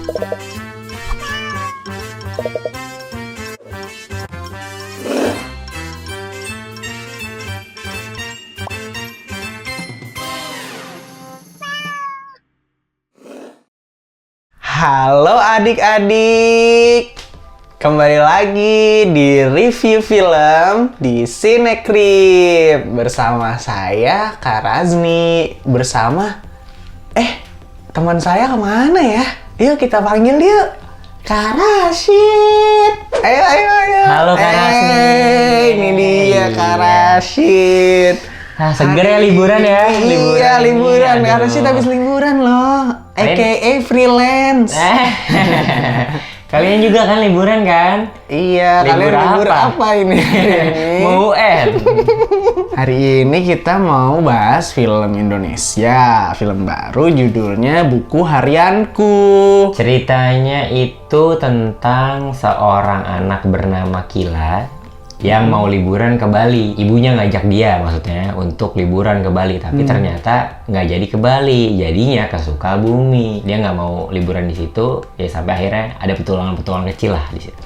Halo adik-adik, kembali lagi di review film di Sinekrip bersama saya Kak Razni bersama teman saya kemana ya? Yuk kita panggil yuk, Kak Rashid. Ayo. Halo Kak Razni. Ini dia Kak Rashid. Seger ya liburan ya? Iya liburan, Kak Rashid habis liburan loh. AKA freelance. Kalian juga kan liburan kan? Iya, Libur kalian libur apa ini? Mau UN. Hari ini kita mau bahas film Indonesia, film baru judulnya Buku Harianku. Ceritanya itu tentang seorang anak bernama Kila yang mau liburan ke Bali. Ibunya ngajak dia maksudnya untuk liburan ke Bali, tapi ternyata nggak jadi ke Bali, jadinya ke Sukabumi. Dia nggak mau liburan di situ, ya sampai akhirnya ada petualangan-petualangan kecil lah di situ.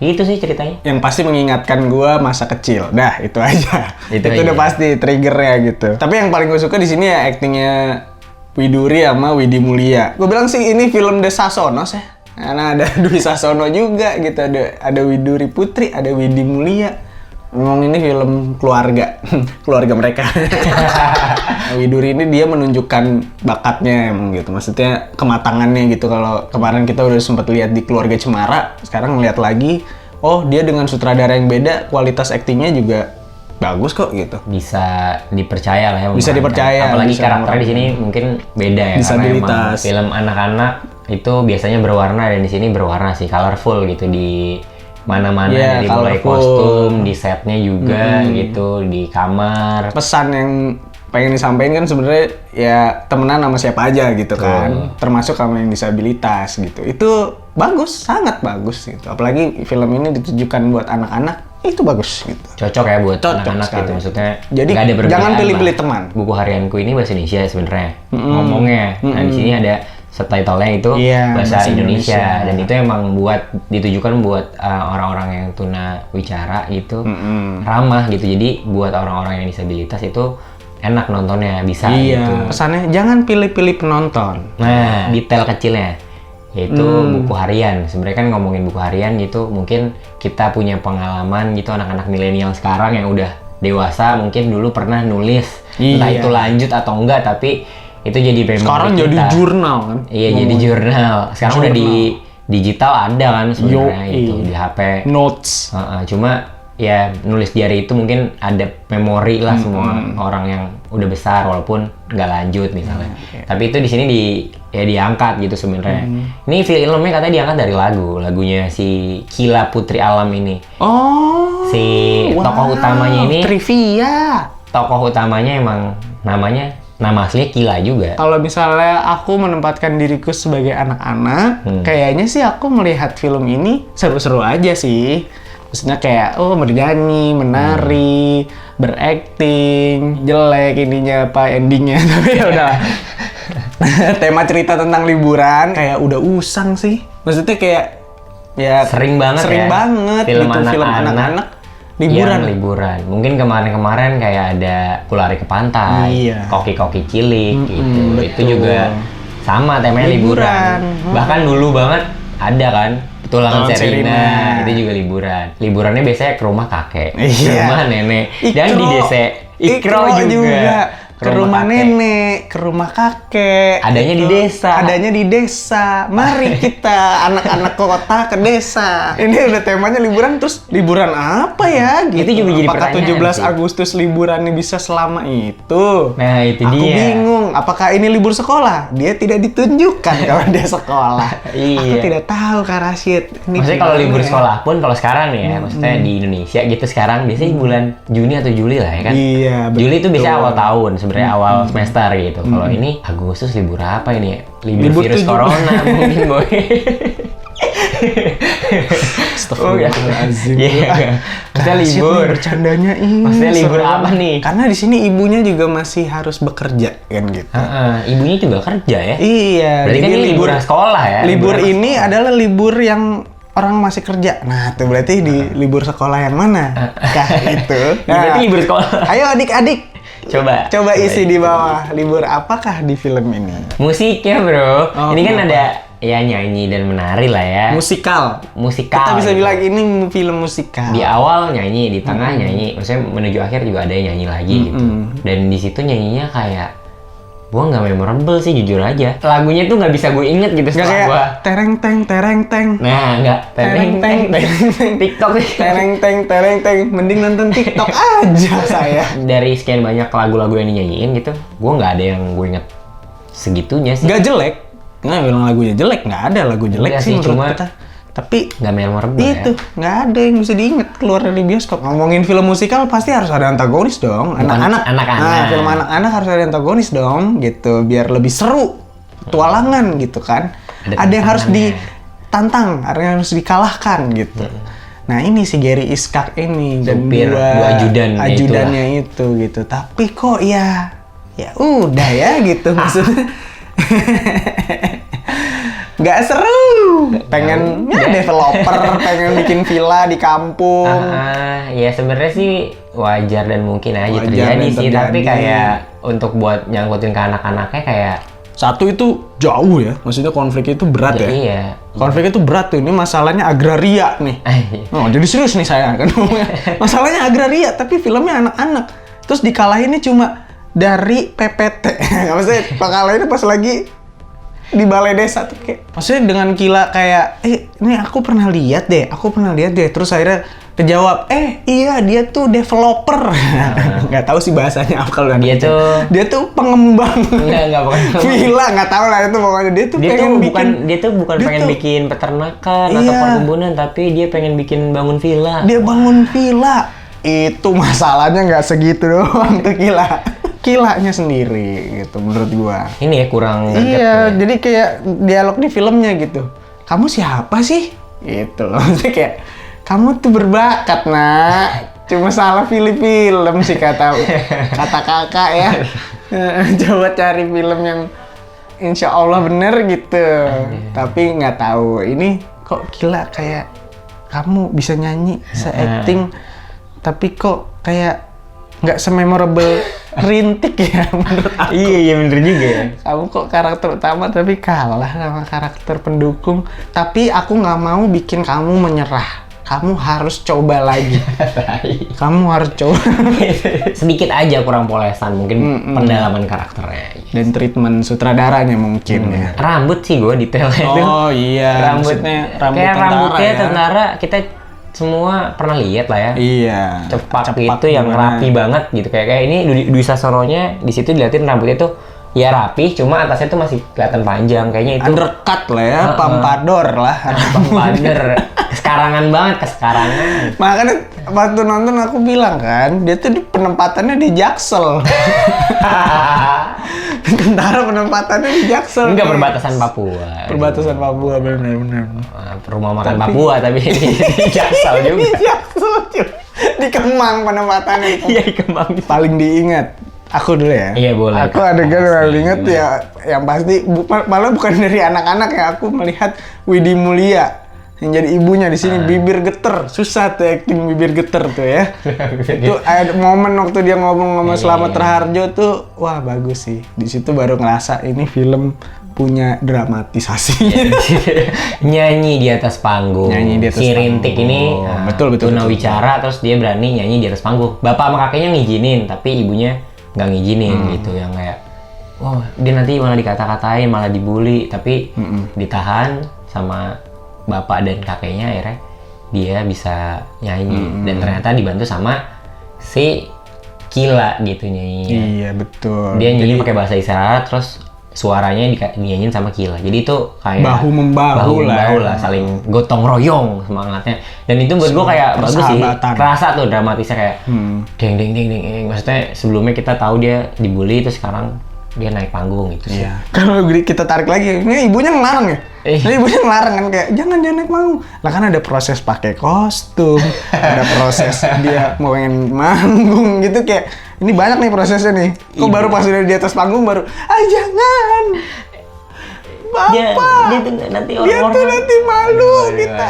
Itu sih ceritanya. Yang pasti mengingatkan gua masa kecil. Dah, itu aja. Itu aja. udah pasti triggernya gitu. Tapi yang paling gue suka di sini ya aktingnya Widuri sama Widi Mulia. Gue bilang sih ini film Desa Sonos ya. Karena ada Dwi Sasono juga gitu, ada Widuri Putri, ada Widi Mulia. Memang ini film keluarga, keluarga mereka. Widuri ini dia menunjukkan bakatnya emang gitu, maksudnya kematangannya gitu. Kalau kemarin kita udah sempat lihat di Keluarga Cemara, sekarang ngeliat lagi, oh dia dengan sutradara yang beda, kualitas aktingnya juga bagus kok gitu. Bisa dipercaya lah ya. Bisa dipercaya. Apalagi bisa karakternya di sini mungkin beda ya. Disabilitas. Karena emang film anak-anak itu biasanya berwarna, dan di sini berwarna sih, colorful gitu di mana-mana, dari mulai kostum, di setnya juga gitu, di kamar. Pesan yang pengen disampaikan kan sebenarnya ya temenan sama siapa aja gitu kan, termasuk sama yang disabilitas gitu. Itu bagus, sangat bagus gitu. Apalagi film ini ditujukan buat anak-anak, itu bagus gitu. Cocok ya buat Cocok anak-anak sekali. gitu, maksudnya. Jadi nggak ada perbedaan jangan pilih-pilih lah. teman. Buku Harianku ini bahasa Indonesia sebenarnya ngomongnya. Nah di sini ada subtitlenya itu bahasa Indonesia, dan itu emang ditujukan buat orang-orang yang tuna wicara gitu, ramah gitu. Jadi buat orang-orang yang disabilitas itu enak nontonnya, bisa gitu. Pesannya jangan pilih-pilih penonton. Nah, detail kecilnya yaitu buku harian. Sebenarnya kan ngomongin buku harian gitu, mungkin kita punya pengalaman gitu, anak-anak milenial sekarang yang udah dewasa mungkin dulu pernah nulis, entah itu lanjut atau enggak, tapi itu jadi memori Sekarang kita. jadi jurnal kan? Iya, jadi jurnal. Sekarang udah di digital ada kan sebenarnya itu di HP. Notes. Cuma ya nulis diary itu mungkin ada memori lah semua orang yang udah besar walaupun nggak lanjut misalnya. Tapi itu di sini diangkat gitu sebenarnya. Ini filmnya katanya diangkat dari lagunya si Kila Putri Alam ini. Oh. Si tokoh utamanya ini. Trivia. Tokoh utamanya emang nama aslinya Kila juga. Kalau misalnya aku menempatkan diriku sebagai anak-anak, kayaknya sih aku melihat film ini seru-seru aja sih. Maksudnya kayak, bernyanyi, menari, berakting, jelek ininya apa endingnya, tapi ya udah. Tema cerita tentang liburan kayak udah usang sih. Maksudnya kayak ya sering banget film gitu, film anak-anak. Liburan. Mungkin kemarin kayak ada Kulari ke Pantai, Koki-Koki Cilik gitu. Itu juga sama temanya liburan. Bahkan dulu banget ada kan Petualangan Sherina, itu juga liburan. Liburannya biasanya ke rumah kakek, ke rumah nenek, dan di desa Ikro juga. Ke rumah nenek, ke rumah kakek. Adanya di desa. Adanya di desa. Mari kita anak-anak kota ke desa. Ini udah temanya liburan, terus liburan apa ya? Gitu. Itu juga jadi apakah pertanyaan 17 Agustus liburannya bisa selama itu? Nah, itu Aku dia. bingung. Apakah ini libur sekolah? Dia tidak ditunjukkan kalau dia sekolah. Aku tidak tahu Kak Rashid. Maksudnya kalau libur sekolah pun, kalau sekarang nih ya, maksudnya di Indonesia gitu sekarang biasanya bulan Juni atau Juli lah ya kan? Iya, betul. Juli itu biasanya awal tahun, sebenarnya awal semester gitu. Kalau ini Agustus libur apa ini? Libur virus corona mungkin boy. Astagfirullahaladzim. Iya. Maksudnya Dahsyat libur. nih bercandanya ini. Maksudnya libur serem. apa nih? Karena di sini ibunya juga masih harus bekerja kan gitu. Ibunya juga kerja ya. Iya. Berarti kan jadi ini liburan sekolah ya. Libur liburan ini adalah libur yang orang masih kerja. Nah, itu berarti di libur sekolah yang mana? Kah itu? Berarti libur sekolah. Ayo adik-adik, Coba isi di bawah. Libur apakah di film ini? musiknya bro. Oh, Ini kan kenapa? ada ya nyanyi dan menari lah ya. Musikal. Musikal. Kita bisa gitu. bilang ini film musikal. Di awal nyanyi, di tengah nyanyi, maksudnya menuju akhir juga ada yang nyanyi lagi gitu. Dan di situ nyanyinya kayak gua nggak memorable sih jujur aja. Lagunya tuh nggak bisa gue inget gitu Nggak setelah kayak gua. tereng teng. Nah, nggak Tereng teng. TikTok nih. Tereng teng. Mending nonton TikTok aja saya. Dari sekian banyak lagu-lagu yang dinyanyiin gitu, gua nggak ada yang gue inget segitunya sih. Nggak jelek. Nggak bilang lagunya jelek. Nggak ada lagu jelek Nggak sih sih, menurut cuma kita. Tapi Nggak memorable itu ya. nggak ada yang bisa diinget keluar dari bioskop. Ngomongin film musikal pasti harus ada antagonis dong. Anak-anak. anak-anak. Nah, film anak-anak harus ada antagonis dong, gitu. Biar lebih seru, petualangan gitu kan. Ada yang harus ditantang, ada yang harus dikalahkan gitu. Nah ini si Gary Iskak ini dan Supir, dua ajudannya itu gitu. Tapi kok ya udah ya gitu maksudnya. Nggak seru. Pengen developer, pengen bikin villa di kampung. Ya sebenarnya sih wajar dan mungkin aja Wajar terjadi dan sih, tapi terjadi. kayak untuk buat nyangkutin ke anak-anaknya kayak Satu itu jauh ya, maksudnya konflik itu berat ya. iya. Konflik itu berat tuh, ini masalahnya agraria nih. Oh, jadi serius nih saya kan ngomongnya. Masalahnya agraria, tapi filmnya anak-anak. Terus dikalahinnya cuma dari PPT. Maksudnya kalahinnya pas lagi di balai desa tuh kayak. Maksudnya dengan gila kayak, ini aku pernah lihat deh. Terus akhirnya kejawab, iya dia tuh developer. Nggak tahu sih bahasanya apa kalau Dia tuh pengembang. Enggak bukan. Villa, nggak tahu lah itu pokoknya dia tuh bukan dia pengen tuh- bikin peternakan atau Iya. perkebunan, tapi dia pengen bikin bangun villa. Dia bangun villa. Itu masalahnya nggak segitu doang tuh kilanya sendiri gitu menurut gua. Ini ya kurang greget Iya, ya. jadi kayak dialog di filmnya gitu. Kamu siapa sih? Gitu loh. Maksudnya kayak kamu tuh berbakat, nak. Cuma salah pilih film sih kata kakak ya. Coba cari film yang insya Allah bener gitu. Tapi nggak tahu. Ini kok gila kayak kamu bisa nyanyi, se-acting, tapi kok kayak nggak se-memorable Rintik ya menurut aku. Iya bener juga ya. Kamu kok karakter utama tapi kalah sama karakter pendukung. Tapi aku nggak mau bikin kamu menyerah. Kamu harus coba lagi. Kamu harus coba. Sedikit aja kurang polesan mungkin pendalaman karakternya. Dan treatment sutradaranya mungkin ya. Rambut sih gue detailnya itu. Oh iya. Maksudnya rambut kayak tentara rambutnya ya. tentara kita semua pernah lihat lah ya. Iya. Cepak itu yang gimana? rapi banget gitu. Kayak ini Dwi Sasono-nya di situ diliatin rambutnya tuh ya rapi, cuma atasnya tuh masih kelihatan panjang. Kayaknya itu Undercut lah ya, pampador lah. pander. Keskarangan banget, keskarangan. Makanya waktu nonton aku bilang kan, dia tuh penempatannya di Jaksel. Tentara penempatannya di Jaksel. Enggak nih. perbatasan Papua. Perbatasan Papua benar-benar. Rumah makan Papua tapi di Jaksel Di juga. Jaksel cuy. Di Kemang penempatannya. Iya di Kemang. Paling diingat. Aku dulu ya. Iya, boleh. Aku adegan yang paling inget ya, yang pasti malah bukan dari anak-anak ya. Aku melihat Widi Mulia yang jadi ibunya di sini bibir geter, susah tuh acting bibir geter tuh ya. Itu ada momen waktu dia ngomong sama Slamet Raharjo tuh, wah bagus sih. Di situ baru ngerasa ini film punya dramatisasi. Nyanyi di atas panggung. Nyanyi di atas si panggung. Rintik ini Betul. tunawicara terus dia berani nyanyi di atas panggung. Bapak sama kakeknya ngizinin tapi ibunya nggak ngizinin gitu, yang kayak wah dia nanti malah dikata-katain, malah dibully, tapi ditahan sama bapak dan kakeknya, akhirnya dia bisa nyanyi dan ternyata dibantu sama si Kila gitu nyanyinya. Iya betul. Dia nyanyi pakai bahasa isyarat, terus suaranya dinyanyiin sama Kila. Jadi itu kayak Bahu membahu lah, saling gotong royong semangatnya. Dan itu buat gue kayak bagus sih. Persahabatan. Kerasa tuh dramatisnya kayak deng. Maksudnya sebelumnya kita tahu dia dibully, terus sekarang dia naik panggung itu sih. Iya. Kalau kita tarik lagi, ini ibunya ngelarang ya? Ini ibunya ngelarang kan kayak jangan naik panggung. Lah kan ada proses pakai kostum, ada proses dia mau pengen manggung gitu kayak ini banyak nih prosesnya nih. Kok baru pas udah di atas panggung baru jangan. Bapak. Dia tuh nanti orang-orang. Dia tuh nanti malu kita.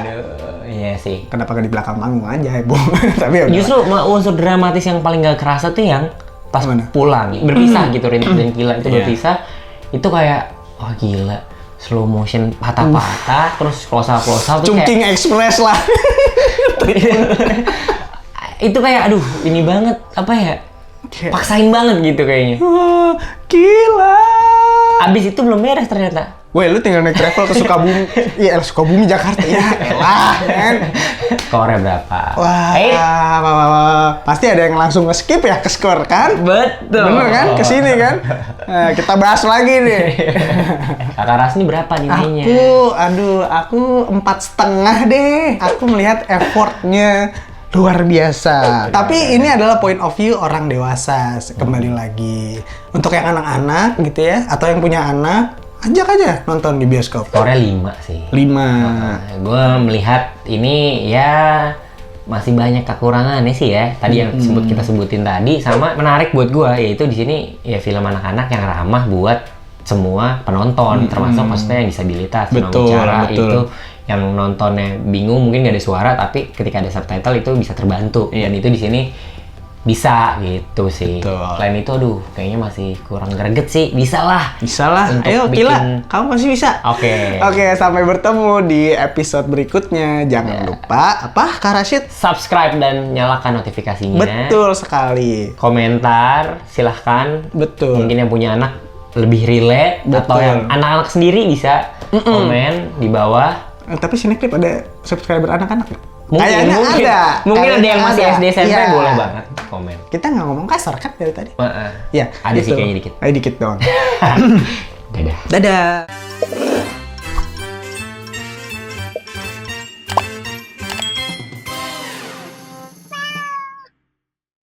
Iya sih. Kenapa gak di belakang panggung aja, Bu? Tapi ya Justru unsur dramatis yang paling gak kerasa tuh yang pas Mana? pulang, berpisah gitu, Rintik dan Kila itu Iya. berpisah, itu kayak, wah gila, slow motion patah-patah, terus close-up tuh Chungking Express lah. itu kayak, aduh, ini banget, apa ya, paksain banget gitu kayaknya. Wah, gila. Abis itu belum beres ternyata. Weh, lu tinggal naik travel ke Sukabumi. Iya, Sukabumi, Jakarta. Ya, elah, men. Skornya berapa? Wah, pasti ada yang langsung nge-skip ya ke skor kan? Betul. Bener kan? Kesini kan? Nah, kita bahas lagi nih. Kakak Rasni berapa nilainya? Aku 4,5 deh. Aku melihat effortnya luar biasa. Tapi ini adalah point of view orang dewasa. Kembali lagi. Untuk yang anak-anak gitu ya, atau yang punya anak, ajak aja nonton di bioskop. Skornya 5 sih. 5. Gue melihat ini ya masih banyak kekurangannya sih ya. Tadi yang kita sebutin tadi, sama menarik buat gue yaitu di sini ya film anak-anak yang ramah buat semua penonton, termasuk maksudnya yang disabilitas, Betul, tunawicara betul. itu yang nontonnya bingung mungkin gak ada suara tapi ketika ada subtitle itu bisa terbantu dan itu di sini bisa gitu sih. Betul. Selain itu aduh kayaknya masih kurang greget sih. Bisa lah. Bisa lah. Untuk Ayo, bikin- Kila. Kamu pasti bisa. Oke. Oke, sampai bertemu di episode berikutnya. Jangan lupa, Kak Rashid? Subscribe dan nyalakan notifikasinya. Betul sekali. Komentar silahkan. Betul. Mungkin yang punya anak lebih relate atau Betul. yang anak-anak sendiri bisa komen di bawah. Tapi Cineklip ada subscriber anak-anak nggak? Mungkin Kayaknya ada. Mungkin ada Kayaknya yang masih ada. SD SMP Iya. boleh banget komen. Kita nggak ngomong kasar kan dari tadi? Heeh. Iya. Ada sih kayaknya dikit. Dikit doang. Dadah. Dadah.